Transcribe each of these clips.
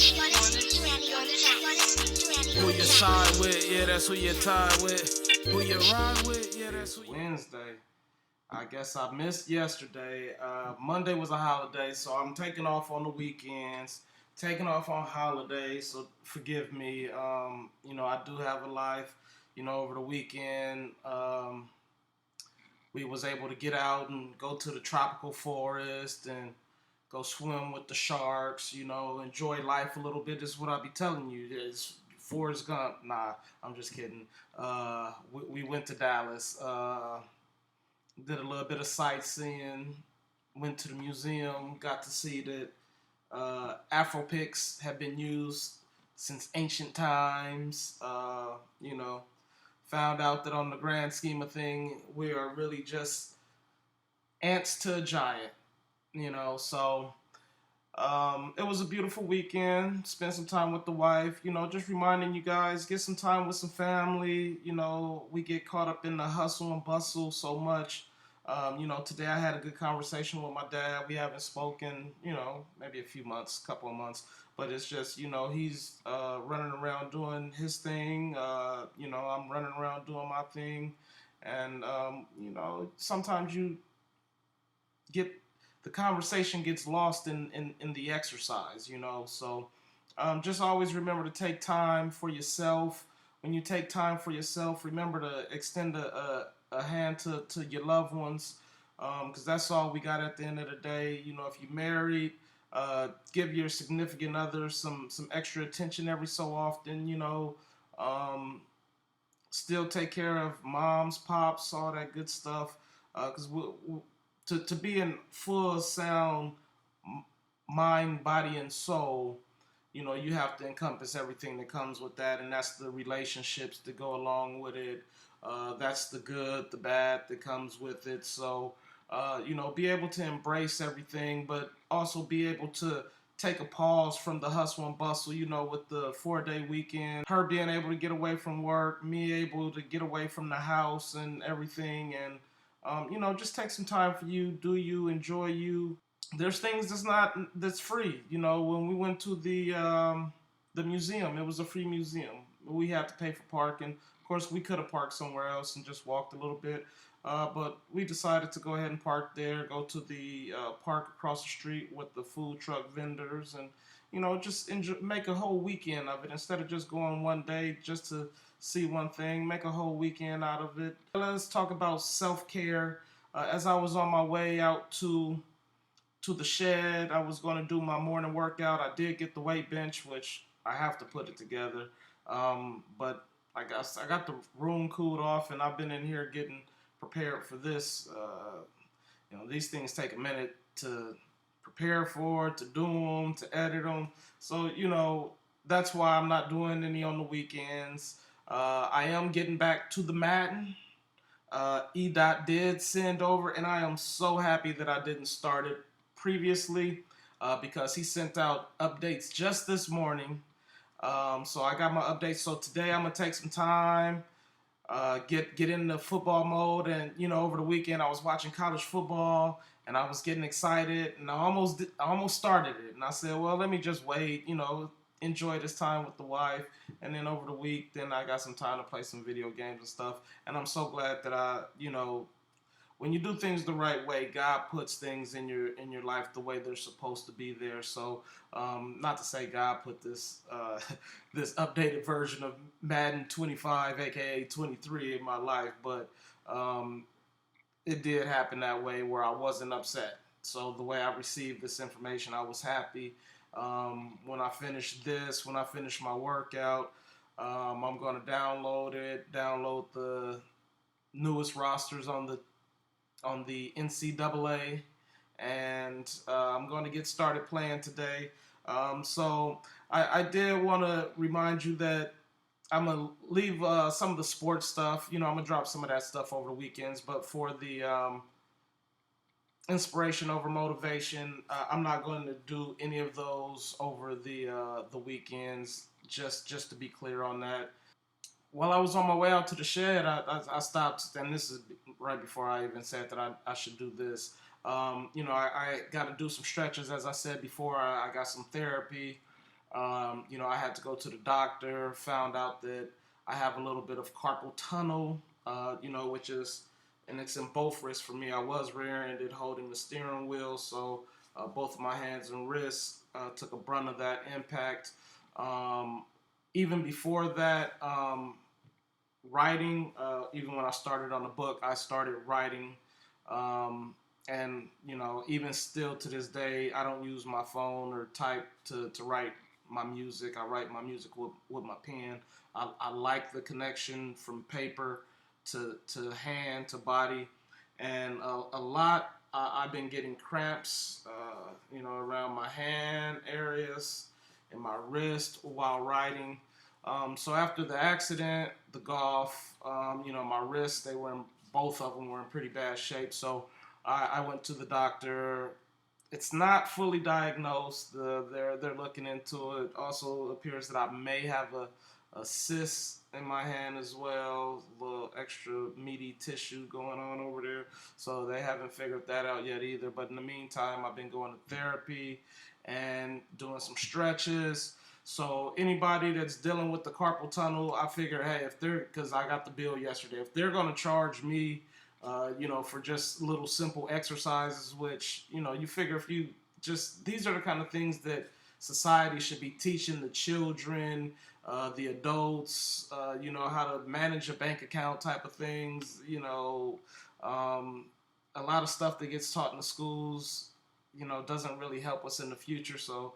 Who you side with, yeah, that's who you tied with. Who you ride with, yeah, that's who you... Wednesday. I guess I missed yesterday. Monday was a holiday, so I'm taking off on the weekends, taking off on holidays, so forgive me. I do have a life. Over the weekend, we was able to get out and go to the tropical forest and go swim with the sharks, enjoy life a little bit. This is what I'll be telling you. It's Forrest Gump. Nah, I'm just kidding. We went to Dallas, did a little bit of sightseeing, went to the museum, got to see that Afro picks have been used since ancient times. Found out that on the grand scheme of thing, we are really just ants to a giant. So it was a beautiful weekend. Spent some time with the wife. Just reminding you guys, get some time with some family. We get caught up in the hustle and bustle so much. Today I had a good conversation with my dad. We haven't spoken, maybe a few months, couple of months. But it's just, he's running around doing his thing. I'm running around doing my thing. And, sometimes you get the conversation gets lost in the exercise, So just always remember to take time for yourself. When you take time for yourself, remember to extend a hand to your loved ones, because that's all we got at the end of the day. If you're married, give your significant other some extra attention every so often. Still take care of moms, pops, all that good stuff, because to be in full sound mind, body, and soul, you have to encompass everything that comes with that, and that's the relationships that go along with it. That's the good, the bad that comes with it. So, be able to embrace everything, but also be able to take a pause from the hustle and bustle, with the 4-day weekend, her being able to get away from work, me able to get away from the house and everything, and just take some time for you, do you, enjoy you. There's things that's free. When we went to the museum, it was a free museum. We had to pay for parking. Of course, we could have parked somewhere else and just walked a little bit, but we decided to go ahead and park there. Go to the park across the street with the food truck vendors, and just enjoy, make a whole weekend of it instead of just going one day just to see one thing. Make a whole weekend out of it. Let's talk about self-care. As I was on my way out to the shed, I was going to do my morning workout. I did get the weight bench, which I have to put it together. But I got the room cooled off, and I've been in here getting prepared for this. These things take a minute to prepare for, to do them, to edit them. So, that's why I'm not doing any on the weekends. I am getting back to the Madden. E-Dot did send over, and I am so happy that I didn't start it previously, because he sent out updates just this morning. So I got my updates. So today I'm gonna take some time, get into football mode, and over the weekend I was watching college football and I was getting excited, and I almost started it, and I said, well, let me just wait, enjoy this time with the wife, and then over the week, then I got some time to play some video games and stuff, and I'm so glad that when you do things the right way, God puts things in your life the way they're supposed to be there. So, not to say God put this this updated version of Madden 25, aka 23, in my life, but it did happen that way where I wasn't upset. So the way I received this information, I was happy. When I finish my workout, I'm going to download it, download the newest rosters on the NCAA, and I'm going to get started playing today. So I did want to remind you that I'm going to leave some of the sports stuff. I'm going to drop some of that stuff over the weekends, but for the inspiration over motivation, I'm not going to do any of those over the weekends, just to be clear on that. While I was on my way out to the shed, I stopped, and this is right before I even said that I should do this. I got to do some stretches, as I said before. I got some therapy. I had to go to the doctor, found out that I have a little bit of carpal tunnel, which is, and it's in both wrists for me. I was rear-ended holding the steering wheel, so both of my hands and wrists took a brunt of that impact. Um, Even before that, writing, even when I started on the book, I started writing. Um, and, even still to this day, I don't use my phone or type to write my music. I write my music with my pen. I like the connection from paper to hand to body. And a lot, I've been getting cramps, around my hand areas and my wrist while writing. So after the accident, the golf, my wrists, both of them were in pretty bad shape. So I went to the doctor. It's not fully diagnosed. They're looking into it. Also appears that I may have a cyst in my hand as well, a little extra meaty tissue going on over there. So they haven't figured that out yet either. But in the meantime, I've been going to therapy and doing some stretches. So anybody that's dealing with the carpal tunnel, I figure, hey, because I got the bill yesterday, if they're going to charge me, for just little simple exercises, which, you figure if you these are the kind of things that society should be teaching the children, the adults, how to manage a bank account type of things, a lot of stuff that gets taught in the schools, doesn't really help us in the future. So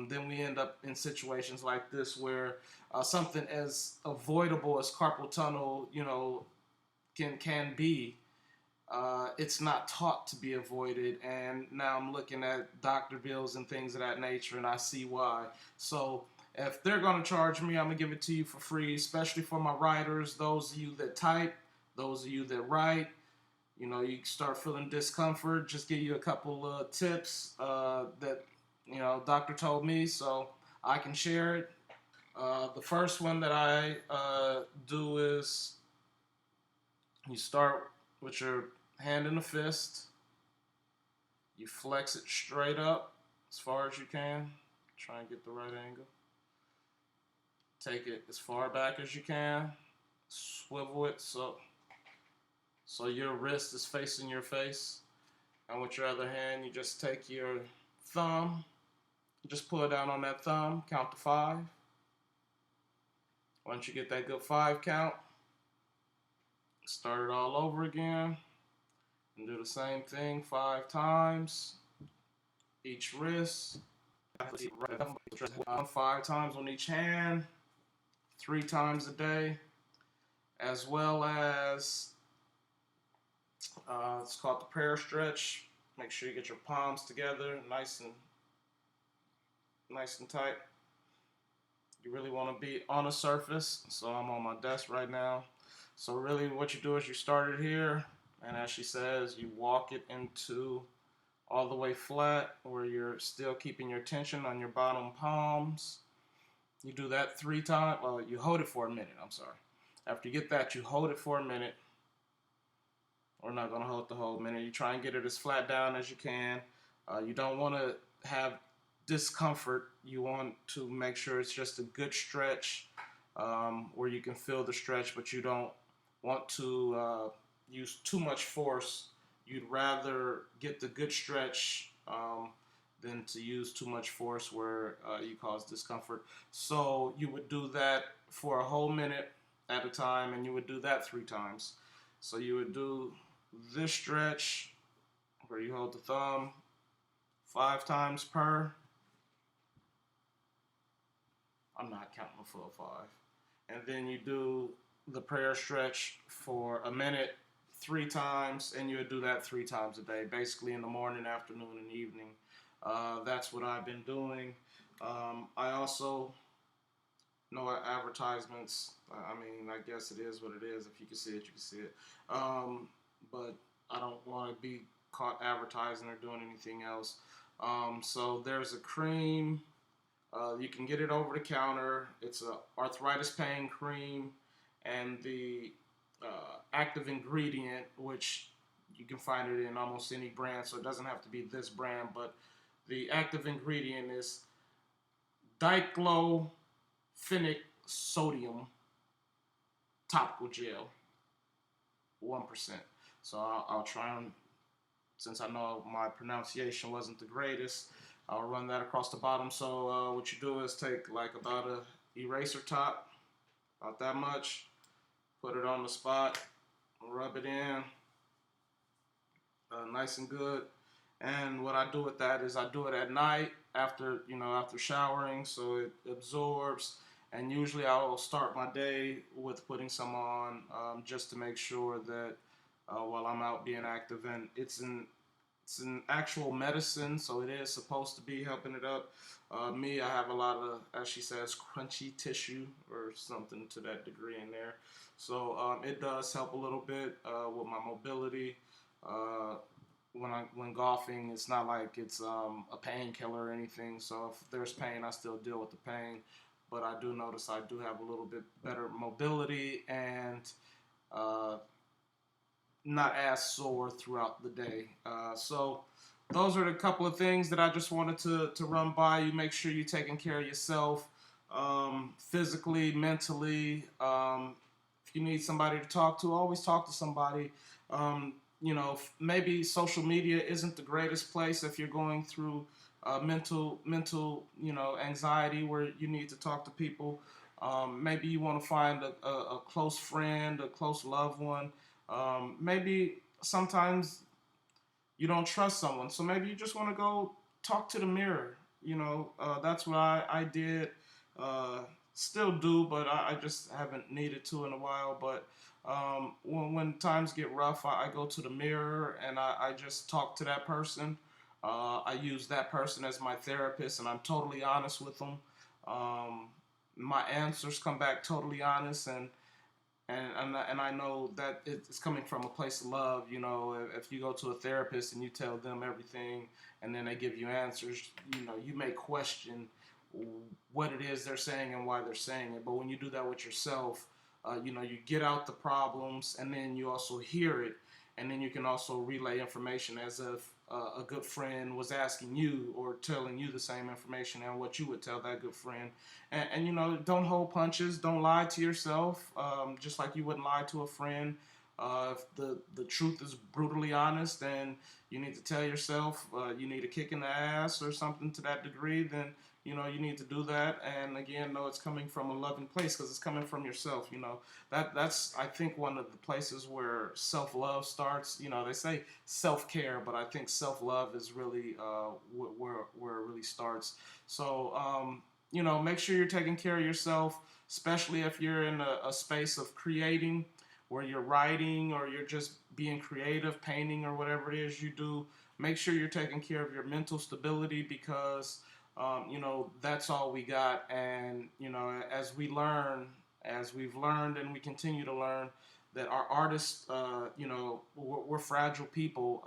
then we end up in situations like this where something as avoidable as carpal tunnel, can be. It's not taught to be avoided, and now I'm looking at doctor bills and things of that nature, and I see why. So if they're going to charge me, I'm going to give it to you for free, especially for my writers, those of you that type, those of you that write. You start feeling discomfort, just give you a couple tips that, doctor told me, so I can share it. The first one that I do is you start with your hand in a fist. You flex it straight up as far as you can. Try and get the right angle. Take it as far back as you can. Swivel it so your wrist is facing your face. And with your other hand, you just take your thumb, just pull it down on that thumb, count to 5. Once you get that good 5 count, start it all over again and do the same thing 5 times. Each wrist, 5 times on each hand, 3 times a day, as well as it's called the prayer stretch. Make sure you get your palms together, nice and tight. You really want to be on a surface. So I'm on my desk right now. So really what you do is you start it here, and as she says, you walk it into all the way flat where you're still keeping your tension on your bottom palms. You do that 3 times. Well, you hold it for a minute. I'm sorry. After you get that, you hold it for a minute. We're not going to hold the whole minute. You try and get it as flat down as you can. You don't want to have discomfort. You want to make sure it's just a good stretch where you can feel the stretch, but you don't want to use too much force. You'd rather get the good stretch than to use too much force where you cause discomfort. So you would do that for a whole minute at a time, and you would do that 3 times. So you would do this stretch where you hold the thumb 5 times per. I'm not counting the full 5. And then you do the prayer stretch for a minute 3 times, and you would do that 3 times a day, basically in the morning, afternoon, and evening. That's what I've been doing. I also know advertisements. I mean, I guess it is what it is. If you can see it, you can see it. But I don't want to be caught advertising or doing anything else. So there's a cream. You can get it over the counter. It's a arthritis pain cream, and the active ingredient, which you can find it in almost any brand, so it doesn't have to be this brand, but the active ingredient is diclofenac sodium topical gel, 1%. So I'll try and, since I know my pronunciation wasn't the greatest, I'll run that across the bottom. So what you do is take like about a eraser top, about that much, put it on the spot, rub it in, nice and good. And what I do with that is I do it at night after showering, so it absorbs. And usually I'll start my day with putting some on, just to make sure that while I'm out being active, and it's an actual medicine, so it is supposed to be helping it up. Me, I have a lot of, as she says, crunchy tissue or something to that degree in there. So it does help a little bit with my mobility. When golfing, it's not like it's a painkiller or anything. So if there's pain, I still deal with the pain. But I do notice I do have a little bit better mobility and not as sore throughout the day. So those are the couple of things that I just wanted to run by you. Make sure you're taking care of yourself, physically, mentally. If you need somebody to talk to, always talk to somebody. Maybe social media isn't the greatest place if you're going through mental, anxiety where you need to talk to people. Maybe you want to find a close friend, a close loved one. Maybe sometimes you don't trust someone, so maybe you just want to go talk to the mirror. That's what I did. Still do, but I just haven't needed to in a while. But when times get rough, I go to the mirror and I just talk to that person. I use that person as my therapist, and I'm totally honest with them. My answers come back totally honest, and I know that it's coming from a place of love. If you go to a therapist and you tell them everything, and then they give you answers, you may question what it is they're saying and why they're saying it. But when you do that with yourself, you get out the problems, and then you also hear it, and then you can also relay information as if a good friend was asking you or telling you the same information and what you would tell that good friend. And don't hold punches, don't lie to yourself, just like you wouldn't lie to a friend. If the truth is brutally honest, then you need to tell yourself you need a kick in the ass or something to that degree, then you need to do that. And again, no, it's coming from a loving place because it's coming from yourself. That's I think one of the places where self-love starts. They say self-care, but I think self-love is really where it really starts. So make sure you're taking care of yourself, especially if you're in a space of creating, where you're writing or you're just being creative, painting or whatever it is you do. Make sure you're taking care of your mental stability, because that's all we got. And as we've learned and we continue to learn, that our artists, we're fragile people.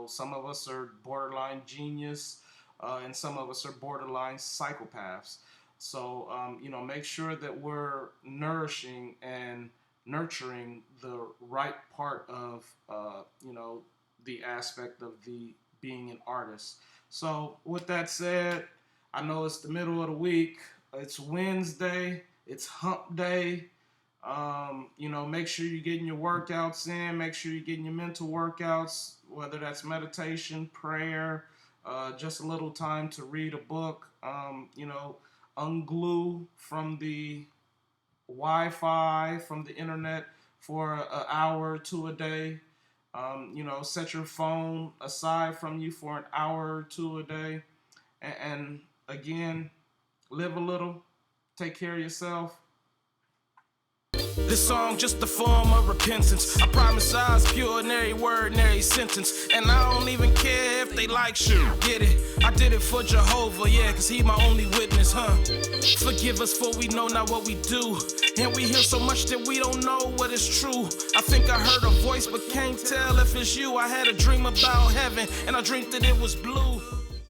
Some of us are borderline genius, and some of us are borderline psychopaths. So make sure that we're nourishing and nurturing the right part of the aspect of the being an artist. So with that said, I know it's the middle of the week. It's Wednesday. It's hump day. Make sure you're getting your workouts in. Make sure you're getting your mental workouts, whether that's meditation, prayer, just a little time to read a book. Unglue from the Wi-Fi, from the internet for an hour or two a day. Set your phone aside from you for an hour or two a day. And again, live a little, take care of yourself. This song just a form of repentance. I promise I's pure in every word and every sentence. And I don't even care if they like shit. Get it? I did it for Jehovah, yeah, cause he my only witness, huh? Forgive us for we know not what we do. And we hear so much that we don't know what is true. I think I heard a voice but can't tell if it's you. I had a dream about heaven and I dreamed that it was blue.